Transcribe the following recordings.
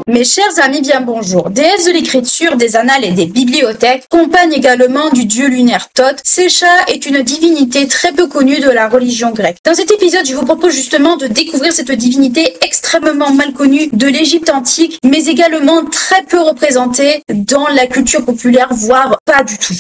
Mes chers amis, bien bonjour. Déesse de l'écriture, des annales et des bibliothèques, compagne également du dieu lunaire Thoth, Secha est une divinité très peu connue de la religion grecque. Dans cet épisode, je vous propose justement de découvrir cette divinité extrêmement mal connue de l'Égypte antique, mais également très peu représentée dans la culture populaire, voire pas du tout.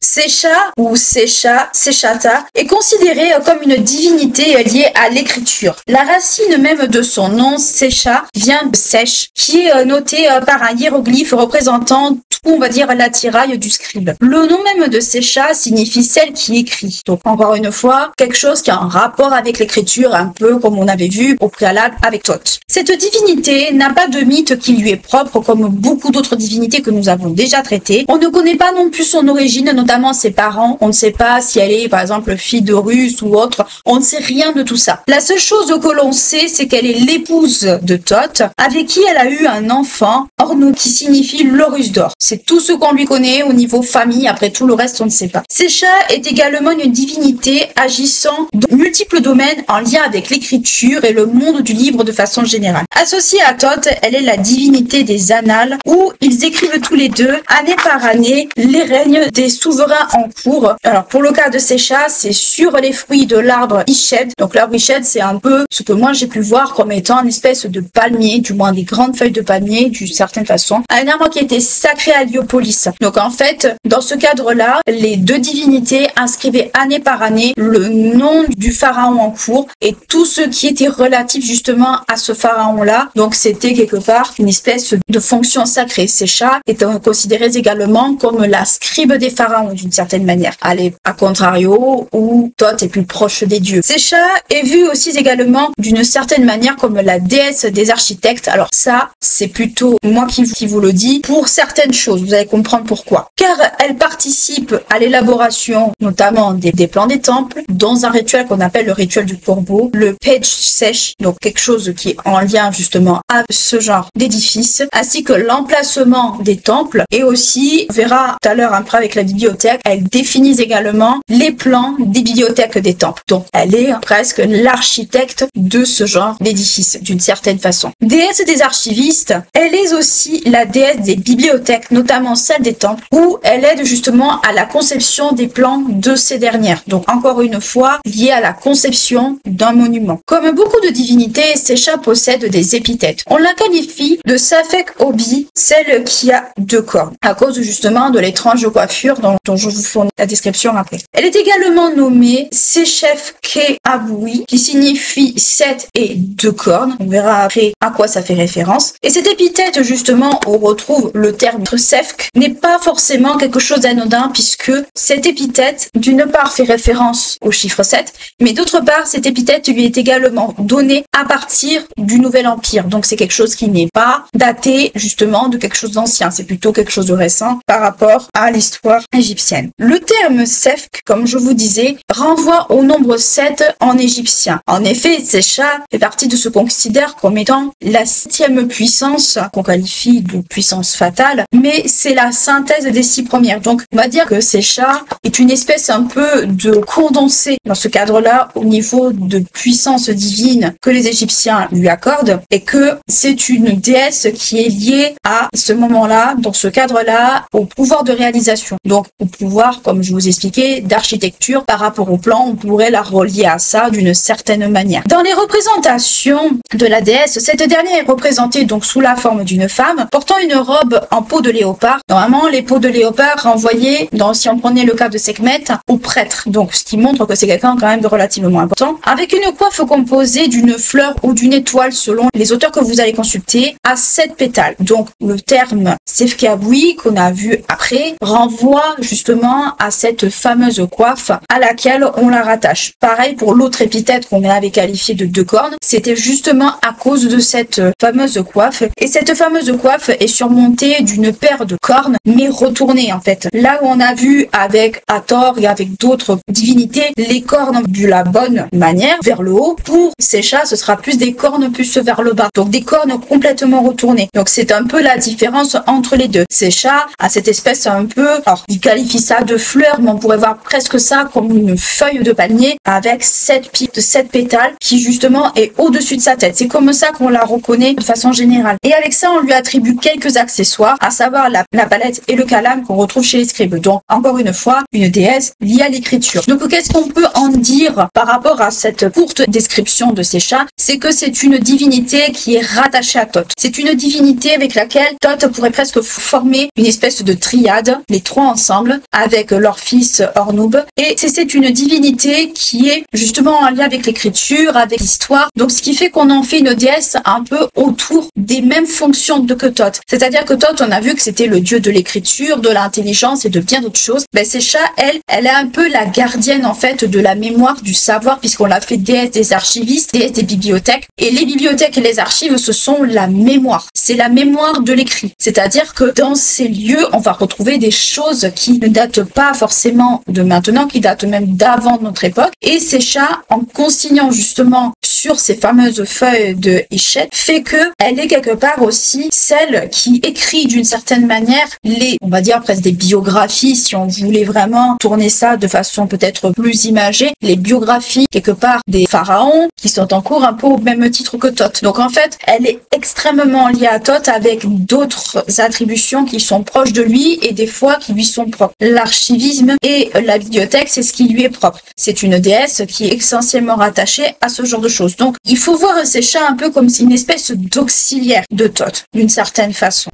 Secha ou Sechata est considérée comme une divinité liée à l'écriture. La racine même de son nom, Secha, vient de sèche, qui est noté par un hiéroglyphe représentant tout, on va dire, l'attirail du scribe. Le nom même de Secha signifie celle qui écrit. Donc encore une fois, quelque chose qui a un rapport avec l'écriture, un peu comme on avait vu au préalable avec Thoth. Cette divinité n'a pas de mythe qui lui est propre, comme beaucoup d'autres divinités que nous avons déjà traitées. On ne connaît pas non plus son origine, notamment ses parents. On ne sait pas si elle est, par exemple, fille de Russe ou autre. On ne sait rien de tout ça. La seule chose que l'on sait, c'est qu'elle est l'épouse de Thoth, avec qui elle a eu un enfant, Ornou, qui signifie l'Horus d'or. C'est tout ce qu'on lui connaît au niveau famille. Après tout le reste, on ne sait pas. Secha est également une divinité agissant dans multiples domaines en lien avec l'écriture et le monde du livre de façon générale. Associée à Thoth, elle est la divinité des annales, où ils écrivent tous les deux, année par année, les règnes des souverains en cours. Alors pour le cas de Secha, c'est sur les fruits de l'arbre Ished. Donc l'arbre Ished, c'est un peu ce que moi j'ai pu voir comme étant une espèce de palmier, du moins des grandes feuilles de palmier d'une certaine façon. Un arbre qui était sacré à Héliopolis. Donc en fait, dans ce cadre-là, les deux divinités inscrivaient année par année le nom du pharaon en cours et tout ce qui était relatif justement à ce pharaon-là. Donc c'était quelque part une espèce de fonction sacrée. Secha est considérée également comme la scribe des pharaons d'une certaine manière. Allez, à contrario, où Thoth est plus proche des dieux. Secha est vue aussi également d'une certaine manière comme la déesse des architectes. Alors ça, c'est plutôt moi qui vous le dis pour certaines choses. Vous allez comprendre pourquoi. Car elle participe à l'élaboration notamment des plans des temples dans un rituel qu'on appelle le rituel du corbeau, le Pej Sech, donc quelque chose qui est en lien justement à ce genre d'édifice, ainsi que l'emplacement des temples et aussi, on verra tout à l'heure après avec la bibliothèque, elle définit également les plans des bibliothèques des temples. Donc, elle est presque l'architecte de ce genre d'édifice, d'une certaine façon. Déesse des archivistes, elle est aussi la déesse des bibliothèques, notamment celle des temples, où elle aide justement à la conception des plans de ces dernières. Donc, encore une fois, liée à la conception d'un monument. Comme beaucoup de divinités, Secha possède des épithètes. On la qualifie de Safek Obi, celle qui a deux cornes, à cause justement de l'étrange coiffure dont je vous fournis la description après. Elle est également nommée Sechef Ke Aboui, qui signifie 7 et 2 cornes. On verra après à quoi ça fait référence. Et cette épithète, justement, où on retrouve le terme Sefk, n'est pas forcément quelque chose d'anodin, puisque cette épithète, d'une part, fait référence au chiffre 7, mais d'autre part, cette épithète lui est également donnée à partir du Nouvel Empire. Donc c'est quelque chose qui n'est pas daté, justement, de quelque chose d'ancien. C'est plutôt quelque chose de récent par rapport à l'histoire égyptienne. Le terme Sefk, comme je vous disais, renvoie au nombre 7 en égyptien. En effet, Secha fait partie de ce qu'on considère comme étant la 7e puissance, qu'on qualifie de puissance fatale, mais c'est la synthèse des 6 premières. Donc, on va dire que Secha est une espèce un peu de condensé dans ce cadre-là au niveau de puissance divine que les Égyptiens lui accordent et que c'est une déesse qui est liée à ce moment-là, dans ce cadre-là, au pouvoir de réalisation. Donc, au pouvoir, comme je vous expliquais, d'architecture par rapport au plan, on pourrait la relier à ça d'une certaine manière. Dans les représentations de la déesse, cette dernière est représentée donc sous la forme d'une femme portant une robe en peau de léopard. Normalement, les peaux de léopard renvoyaient, si on prenait le cas de Sekhmet, au prêtre. Donc, ce qui montre que c'est quelqu'un quand même de relativement important. Avec une coiffe composée d'une fleur ou d'une étoile selon les auteurs que vous allez consulter, à 7 pétales. Donc, le terme Sefkeaboui, qu'on a vu après, renvoie justement à cette fameuse coiffe à laquelle on la rattache. Pareil pour l'autre épithète qu'on avait qualifié de 2 cornes, c'était justement à cause de cette fameuse coiffe. Et cette fameuse coiffe est surmontée d'une paire paire de cornes, mais retournées en fait. Là où on a vu avec Hathor et avec d'autres divinités, les cornes de la bonne manière, vers le haut, pour Secha, ce sera plus des cornes plus vers le bas. Donc des cornes complètement retournées. Donc c'est un peu la différence entre les deux. Secha a cette espèce un peu, alors il qualifie ça de fleur, mais on pourrait voir presque ça comme une feuille de palmier avec 7 pétales qui justement est au-dessus de sa tête. C'est comme ça qu'on la reconnaît de façon générale. Et avec ça, on lui attribue quelques accessoires, à savoir la palette et le calame qu'on retrouve chez les scribes. Donc encore une fois, une déesse liée à l'écriture. Donc qu'est-ce qu'on peut en dire par rapport à cette courte description de Secha? C'est que c'est une divinité qui est rattachée à Thoth. C'est une divinité avec laquelle Thoth pourrait presque former une espèce de triade, les trois ensemble, avec leur fils Ornub. Et c'est une divinité qui est justement en lien avec l'écriture, avec l'histoire. Donc ce qui fait qu'on en fait une déesse un peu autour des mêmes fonctions que Thoth. C'est-à-dire que Thoth, on a vu que c'était le dieu de l'écriture, de l'intelligence et de bien d'autres choses. Ben Secha, elle est un peu la gardienne en fait de la mémoire, du savoir, puisqu'on l'a fait déesse des archivistes, déesse des bibliothèques. Et les bibliothèques et les archives, ce sont la mémoire. C'est la mémoire de l'écrit. C'est-à-dire que dans ces lieux, on va retrouver des choses qui ne datent pas forcément de maintenant, qui datent même d'avant notre époque. Et Secha, en consignant justement sur ces fameuses feuilles de Eshet, fait que elle est quelque part aussi celle qui écrit d'une certaine manière on va dire presque des biographies, si on voulait vraiment tourner ça de façon peut-être plus imagée, les biographies quelque part des pharaons qui sont en cours un peu au même titre que Thoth. Donc en fait, elle est extrêmement liée à Thoth avec d'autres attributions qui sont proches de lui et des fois qui lui sont propres. L'archivisme et la bibliothèque, c'est ce qui lui est propre. C'est une déesse qui est essentiellement rattachée à ce genre de choses. Donc il faut voir Secha un peu comme une espèce d'auxiliaire de Thoth, d'une certaine façon.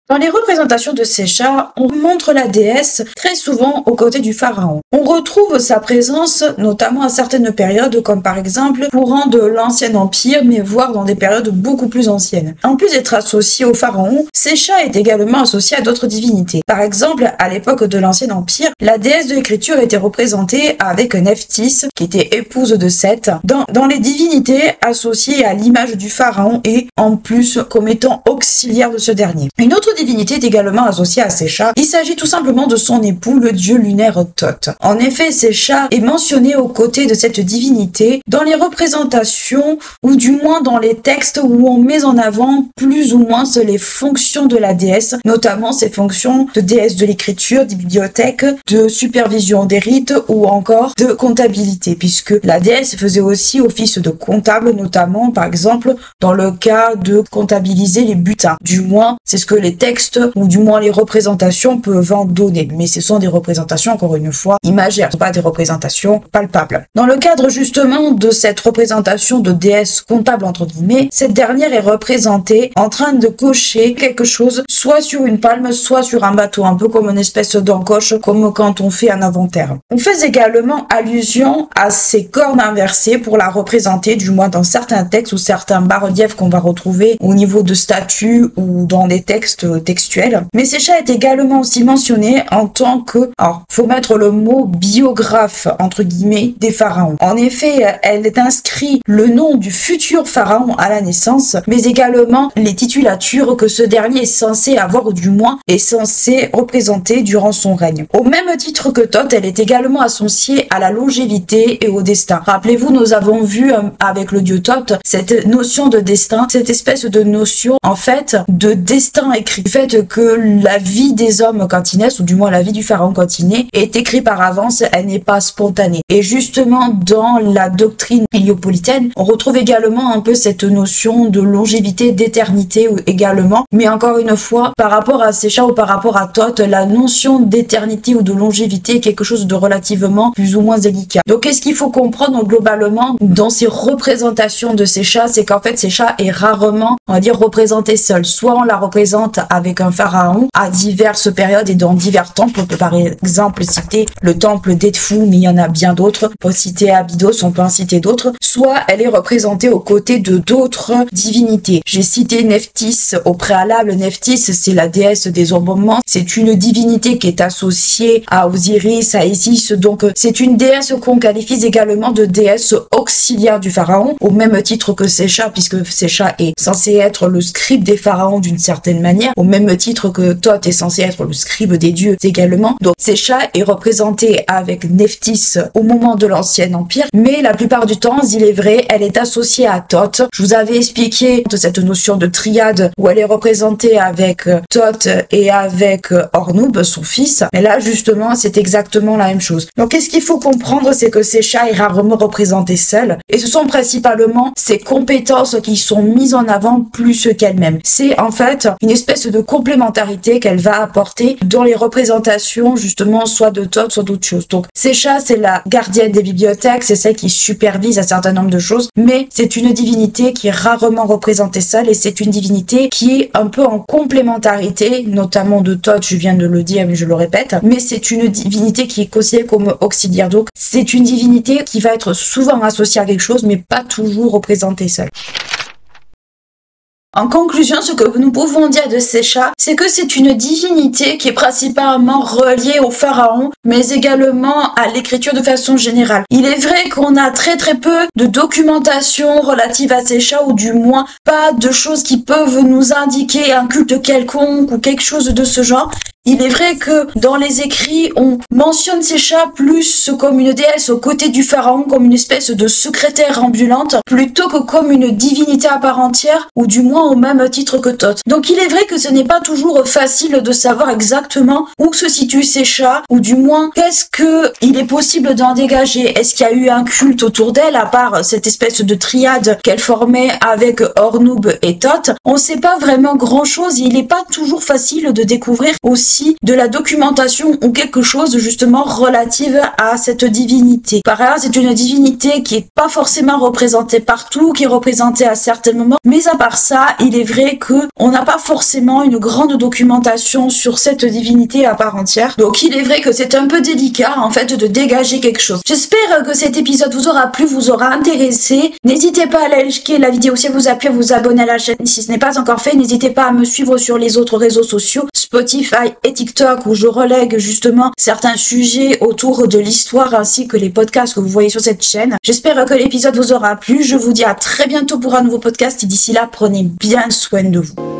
Dans les représentations de Secha, on montre la déesse très souvent aux côtés du pharaon. On retrouve sa présence notamment à certaines périodes, comme par exemple courant de l'Ancien Empire, mais voire dans des périodes beaucoup plus anciennes. En plus d'être associée au pharaon, Secha est également associée à d'autres divinités. Par exemple, à l'époque de l'Ancien Empire, la déesse de l'écriture était représentée avec Nephthys, qui était épouse de Seth, dans les divinités associées à l'image du pharaon et en plus comme étant auxiliaire de ce dernier. Une autre divinité est également associée à Secha. Il s'agit tout simplement de son époux, le dieu lunaire Thoth. En effet, Secha est mentionné aux côtés de cette divinité dans les représentations ou du moins dans les textes où on met en avant plus ou moins les fonctions de la déesse, notamment ses fonctions de déesse de l'écriture, des bibliothèques, de supervision des rites ou encore de comptabilité, puisque la déesse faisait aussi office de comptable, notamment par exemple dans le cas de comptabiliser les butins. Du moins, c'est ce que les textes ou du moins les représentations peuvent en donner. Mais ce sont des représentations, encore une fois, imaginaires, pas des représentations palpables. Dans le cadre justement de cette représentation de déesse comptable entre guillemets, cette dernière est représentée en train de cocher quelque chose, soit sur une palme, soit sur un bateau, un peu comme une espèce d'encoche, comme quand on fait un inventaire. On fait également allusion à ces cornes inversées pour la représenter, du moins dans certains textes ou certains bas-reliefs qu'on va retrouver au niveau de statues ou dans des textes textuels. Mais Secha est également aussi mentionnée en tant que, alors, faut mettre le mot biographe, entre guillemets, des pharaons. En effet, elle est inscrit le nom du futur pharaon à la naissance, mais également les titulatures que ce dernier est censé avoir, ou du moins est censé représenter durant son règne. Au même titre que Thoth, elle est également associée à la longévité et au destin. Rappelez-vous, nous avons vu avec le dieu Thoth cette notion de destin, cette espèce de notion, en fait, de destin écrit. Le fait que la vie des hommes quand ils naissent, ou du moins la vie du pharaon quand il naît, est écrite par avance, elle n'est pas spontanée. Et justement, dans la doctrine héliopolitaine, on retrouve également un peu cette notion de longévité, d'éternité également. Mais encore une fois, par rapport à Secha ou par rapport à Thoth, la notion d'éternité ou de longévité est quelque chose de relativement plus ou moins délicat. Donc, qu'est-ce qu'il faut comprendre globalement dans ces représentations de Secha? C'est qu'en fait, Secha est rarement, on va dire, représentée seule. Soit on la représente avec un pharaon à diverses périodes et dans divers temples. On peut par exemple citer le temple d'Edfu, mais il y en a bien d'autres. Pour citer Abydos, on peut en citer d'autres. Soit elle est représentée aux côtés de d'autres divinités. J'ai cité Nephthys au préalable. Nephthys, c'est la déesse des moments. C'est une divinité qui est associée à Osiris, à Isis. Donc c'est une déesse qu'on qualifie également de déesse auxiliaire du pharaon, au même titre que Secha, puisque Secha est censé être le scribe des pharaons d'une certaine manière, au même titre que Thoth est censé être le scribe des dieux également. Donc Secha est représenté avec Nephthys au moment de l'Ancien Empire, mais la plupart du temps, il est vrai, elle est associée à Thoth. Je vous avais expliqué de cette notion de triade où elle est représentée avec Thoth et avec Ornub, son fils. Mais là, justement, c'est exactement la même chose. Donc, qu'est-ce qu'il faut comprendre, c'est que Secha est rarement représentée seule, et ce sont principalement ses compétences qui sont mises en avant plus qu'elle-même. C'est en fait une espèce de complémentarité qu'elle va apporter dans les représentations, justement, soit de Thoth, soit d'autres choses. Donc, Secha, c'est la gardienne des bibliothèques, c'est celle qui supervise un certain nombre de choses, mais c'est une divinité qui est rarement représentée seule, et c'est une divinité qui est un peu en complémentarité, notamment de Thoth, je viens de le dire, mais je le répète, mais c'est une divinité qui est considérée comme auxiliaire. Donc, c'est une divinité qui va être souvent associée à quelque chose, mais pas toujours représentée seule. En conclusion, ce que nous pouvons dire de Secha, c'est que c'est une divinité qui est principalement reliée au pharaon, mais également à l'écriture de façon générale. Il est vrai qu'on a très peu de documentation relative à Secha, ou du moins pas de choses qui peuvent nous indiquer un culte quelconque ou quelque chose de ce genre. Il est vrai que dans les écrits, on mentionne Secha plus comme une déesse aux côtés du pharaon, comme une espèce de secrétaire ambulante, plutôt que comme une divinité à part entière, ou du moins au même titre que Thoth. Donc il est vrai que ce n'est pas toujours facile de savoir exactement où se situe Secha, ou du moins qu'est-ce que il est possible d'en dégager. Est-ce qu'il y a eu un culte autour d'elle, à part cette espèce de triade qu'elle formait avec Ornub et Thoth? On ne sait pas vraiment grand-chose, et il n'est pas toujours facile de découvrir aussi de la documentation ou quelque chose justement relative à cette divinité. Par ailleurs, c'est une divinité qui est pas forcément représentée partout, qui est représentée à certains moments, mais à part ça, il est vrai que on n'a pas forcément une grande documentation sur cette divinité à part entière. Donc il est vrai que c'est un peu délicat en fait de dégager quelque chose. J'espère que cet épisode vous aura plu, vous aura intéressé. N'hésitez pas à liker la vidéo si elle vous a plu, à vous abonner à la chaîne si ce n'est pas encore fait. N'hésitez pas à me suivre sur les autres réseaux sociaux, Spotify et TikTok, où je relègue justement certains sujets autour de l'histoire ainsi que les podcasts que vous voyez sur cette chaîne. J'espère que l'épisode vous aura plu. Je vous dis à très bientôt pour un nouveau podcast, et d'ici là, prenez bien soin de vous.